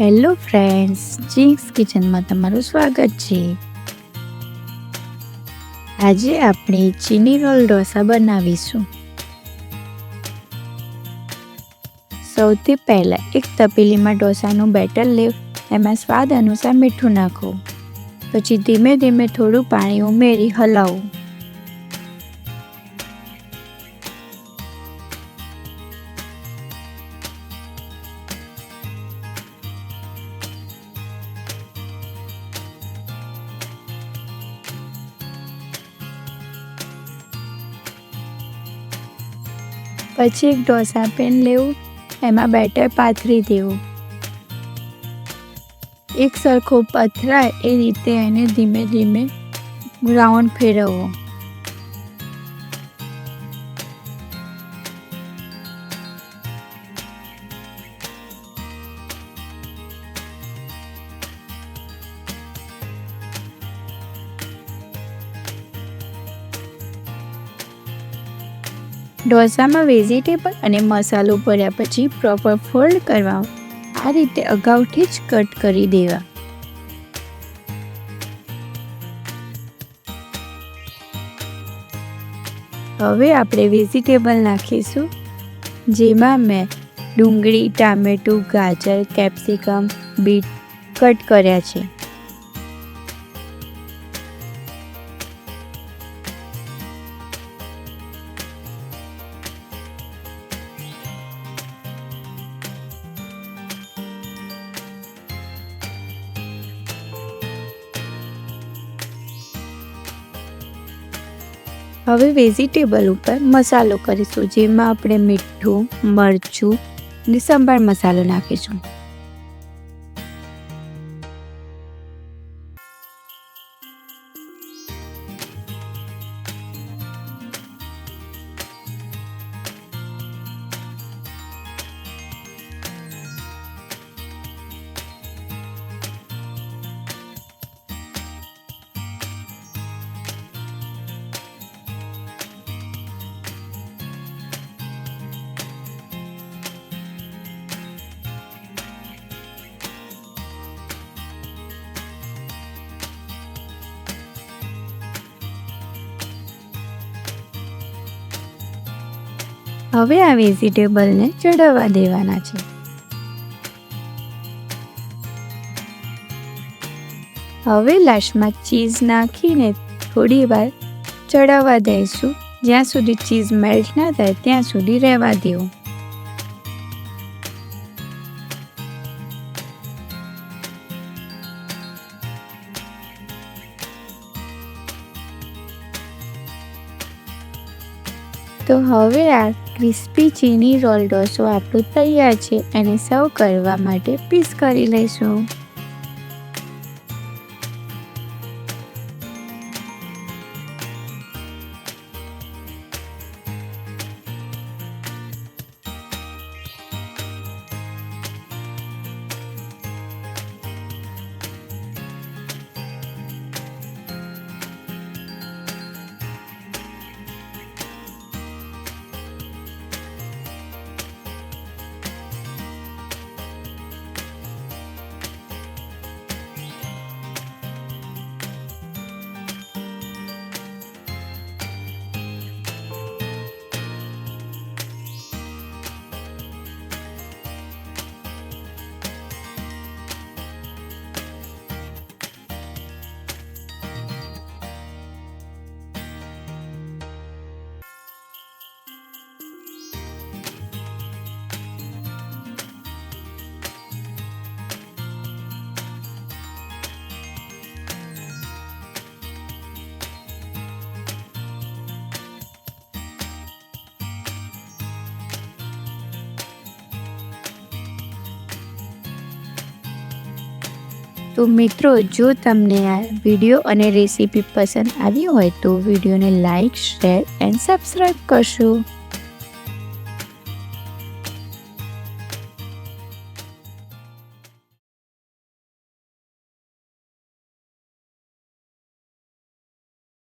Hello friends, ચિંગ્સ કિચનમાં તમારું સ્વાગત છે. આજે આપણે ચીની રોલ ઢોસા બનાવીશું. સૌથી પહેલાં એક તપેલીમાં ઢોસાનું બેટર લેવ, એમાં સ્વાદ અનુસાર મીઠું નાખો. પછી ધીમે ધીમે થોડું પાણી ઉમેરી હલાવો. પછી એક ઢોસા પેન લેવું, એમાં બેટર પાથરી દેવું. એક સરખો પથરાય એ રીતે એને ધીમે ધીમે રાઉન્ડ ફેરવવો. ઢોસામાં વેજીટેબલ અને મસાલો ભર્યા પછી પ્રોપર ફોલ્ડ કરવા. આ રીતે અગાઉથી જ કટ કરી દેવા. હવે આપણે વેજીટેબલ નાખીશું, જેમાં મેં ડુંગળી, ટામેટું, ગાજર, કેપ્સિકમ, બીટ કટ કર્યા છે. હવે વેજીટેબલ ઉપર મસાલો કરીશું, જેમાં આપણે મીઠું, મરચું અને સંભાર મસાલો નાખીશું. હવે આ વેજીટેબલને ચડાવવા દેવાના છે. હવે લાસ્ટમાં ચીઝ નાખીને થોડી વાર ચડાવવા દઈશું. જ્યાં સુધી ચીઝ મેલ્ટ ના થાય ત્યાં સુધી રહેવા દેવું. તો હવે આ ક્રિસ્પી ચીની રોલ ઢોસો આપણો તૈયાર છે. એને સર્વ કરવા માટે પીસ કરી લઈશું. તો મિત્રો, જો તમને આ વિડીયો અને રેસીપી પસંદ આવી હોય તો વિડીયોને લાઈક, શેર એન્ડ સબસ્ક્રાઈબ કરશો.